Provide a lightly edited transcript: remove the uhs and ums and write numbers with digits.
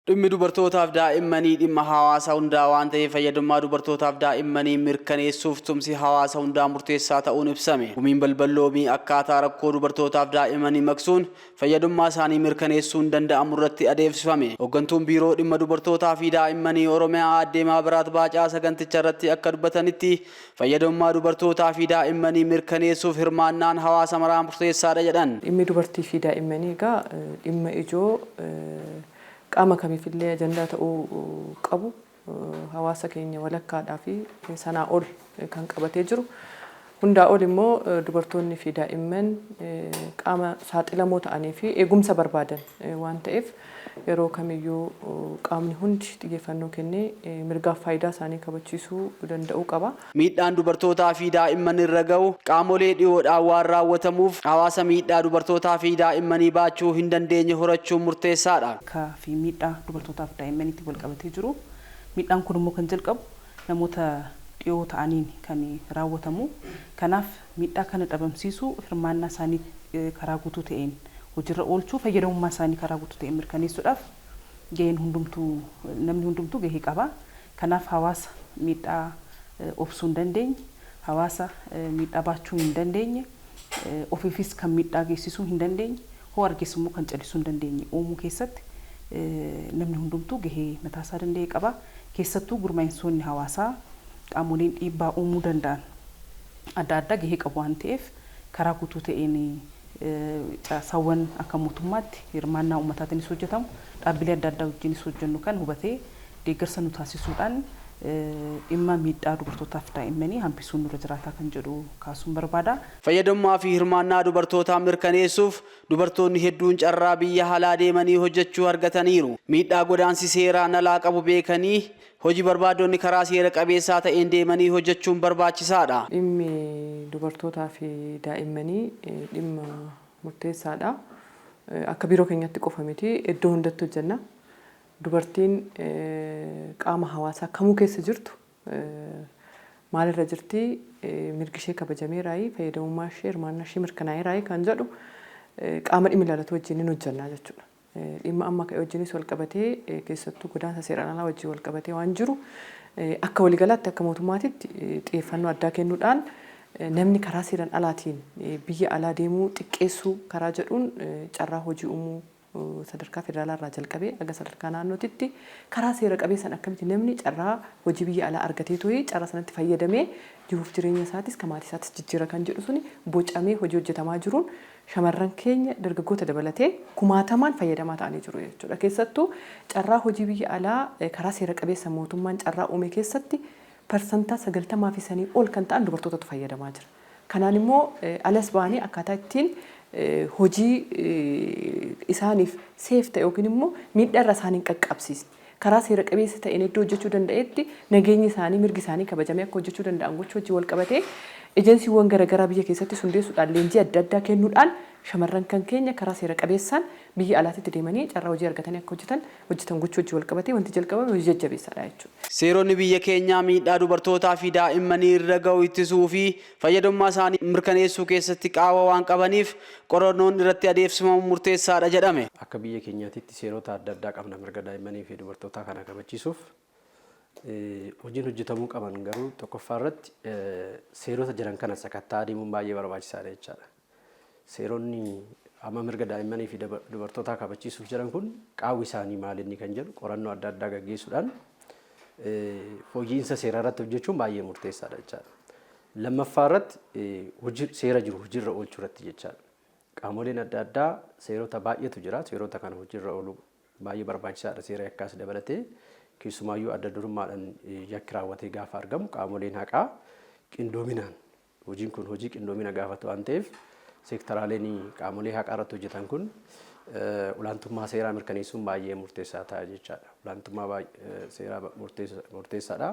Dhimmi dubartootaaf daa'immanii dhimma hawaasa hundaa waan ta'eef fayyadamummaa dubartootaaf daa'immanii mirkaneessuuf tumsi hawaasa hundaa murteessaa ta'uun ibsame. Gumiin balballoomii akkaataa rakkoo dubartootaaf daa'immanii maqsuun fayyadamummaa isaanii mirkaneessuun danda'amu irratti adeemsifame. Hooggantuun biiroo dhimma dubartootaa fi daa'immanii Oromiyaa Aadde Maabiraat Baacaa saganticha irratti akka dubbatanitti fayyadamummaa dubartootaa fi daa'immanii mirkaneessuuf hirmaannaan hawaasa maraa murteessaadha jedhan. Dhimmi dubartii fi daa'immanii egaa dhimma ijoo qaama kamiifillee ajandaa ta'uu qabu hawaasa keenya walakkaadhaa fi sanaa ol kan qabatee jiru. Hundaa ol immoo dubartoonni fi daa'imman qaama saaxilamoo ta'anii fi eegumsa barbaadan waan ta'eef yeroo kamiyyuu qaamni hundi xiyyeeffannoo kennee mirgaaf faayidaa isaanii kabachiisuu danda'uu qaba. Miidhaan dubartootaa fi daa'imman irra ga'u qaamolee dhiyoodhaan waan raawwatamuuf hawaasa miidhaa dubartootaa fi daa'immanii baachuu hin dandeenye horachuun murteessaadha. Fi miidhaa dubartootaa fi daa'immaniitti wal qabatee jiru. Miidhaan kun immoo kan jalqabu namoota dhiyoo ta'aniin kan raawwatamu. Kanaaf miidhaa kana dhabamsiisuu hirmaannaa isaanii karaa guutuu ta'een hojiirra oolchuu fayyadamummaa isaanii karaa guutuu ta'een mirkaneessuudhaaf gaheen hundumtuu namni hundumtuu gahee qaba. Kanaaf hawaasa miidhaa obsuu hin dandeenye, hawaasa miidhaa baachuu hin dandeenye, ofiifis kan miidhaa geessisuu hin dandeenye, hoo argees immoo kan callisuu hin dandeenye uumuu keessatti namni hundumtuu gahee mataasaa danda'e qaba. Keessattuu gurmaa'insoonni hawaasaa qaamoleen dhiibbaa uumuu danda'an adda addaa gahee qabu waan ta'eef karaa guutuu ta'een caasawwan akka mootummaatti hirmaannaa uummataatiinis hojjetamu dhaabbilee adda addaa wajjinis hojjennu kan hubatee deeggarsa nu taasisuudhaan dhimma miidhaa dubartootaaf daa'immanii hambisuun nurra jiraataa kan jedhu kaasuun barbaada. Fayyadamummaa fi hirmaannaa dubartootaa mirkaneessuuf dubartoonni hedduun carraa biyya alaa deemanii hojjechuu argataniiru. Miidhaa godaansi seeraan alaa qabu beekanii hojii barbaadonni karaa seera qabeessaa ta'een deemanii hojjechuun barbaachisaadha. Dhimmi dubartootaa fi daa'immanii dhimma murteessaadha. Akka biiroo keenyatti qofa miti iddoo hundatti hojjenna. Dubartiin qaama hawaasaa kamuu keessa jirtu maalirra jirti mirgi ishee kabajameeraayi fayyadamummaa ishee hirmaannaa ishee mirkanaa'eeraayi kan jedhu qaama dhimmi ilaalatu wajjin hojjennaa jechuudha. Dhimma amma ka'e wajjinis wal qabatee keessattuu godaansa seeraan alaa wajjin wal qabatee waan jiru akka waliigalaatti akka mootummaatitti xiyyeeffannoo addaa kennuudhaan namni karaa seeraan alaatiin biyya alaa deemuu xiqqeessuu karaa jedhuun carraa hojii uumuu sadarkaa federaalaa irraa jalqabee aga sadarkaa naannootitti karaa seera qabeessan akkamitti namni carraa hojii biyya alaa argatee to'ee carraa sanatti fayyadamee jiruuf jireenya isaatis maatii isaatis jijjiira kan jedhu suni bocamee hojii hojjetamaa jiruun shamarran keenya dargaggoota dabalatee kumaatamaan fayyadamaa ta'anii jiru jechuudha. Keessattuu carraa hojii biyya alaa karaa seera qabeessa mootummaan carraa uume keessatti parsantaa 90% ol kan ta'an dubartootatu fayyadamaa jira. Kanaan immoo alas baanii akkaataa ittiin hojii isaaniif seef ta'e yookiin immoo miidhaa irra isaanii qaqqabsiisne karaa seera qabeessa ta'een iddoo hojjechuu danda'etti nageenyi isaanii mirgi isaanii kabajamee akka hojjechuu danda'an gochuu hojii wal qabatee ejensiiwwan garaagaraa biyya keessatti hundeessuudhaan leenjii adda addaa kennuudhaan shamarran kan keenya karaa seera qabeessaan biyya alaatti deemanii carraa hojii argatanii akka hojjetan gochuu hojii wal qabatee wanti jalqabame hojii jajjabeessaadha jechuudha. Seeronni biyya keenyaa miidhaa dubartootaa fi daa'immanii irra ga'u ittisuu fi fayyadamummaa isaanii mirkaneessuu keessatti qaawwa waan qabaniif qorannoon irratti adeemsifamu murteessaadha jedhame. Akka biyya keenyaatti seerota adda addaa qabna mirga daa'immanii fi dubartootaa kana kabachiisuuf hojiin hojjetamuu qaban garuu tokkoffaa irratti seerota jiran kana sakattaa adeemuun baay'ee barbaachisaadha jechaadha. Seeronni amma mirga daa'immanii fi dubartootaa kabachiisuuf jiran kun qaawwi isaanii maal inni kan jedhu qorannoo adda addaa gaggeessuudhaan hojiinsa seeraa irratti hojjechuun baay'ee murteessaadha jechaadha. Lammaffaa irratti seera jiru hojiirra oolchuu irratti jechaadha. Qaamoleen adda addaa seerota baay'eetu jira. Seerota kana hojiirra ooluu baay'ee barbaachisaadha. Seera yakkaas dabalatee keessumaayyuu adda durummaadhaan yakki raawwatee gaafa argamu qaamoleen haqaa qindoominaan hojiin kun hojii qindoomina gaafatu waan ta'eef seektaraaleen qaamolee haqaa irratti hojjetan kun olaantummaa seeraa mirkaneessuun baay'ee murteessaa ta'a jechaadha. Olaantummaa seeraa murteessaadha.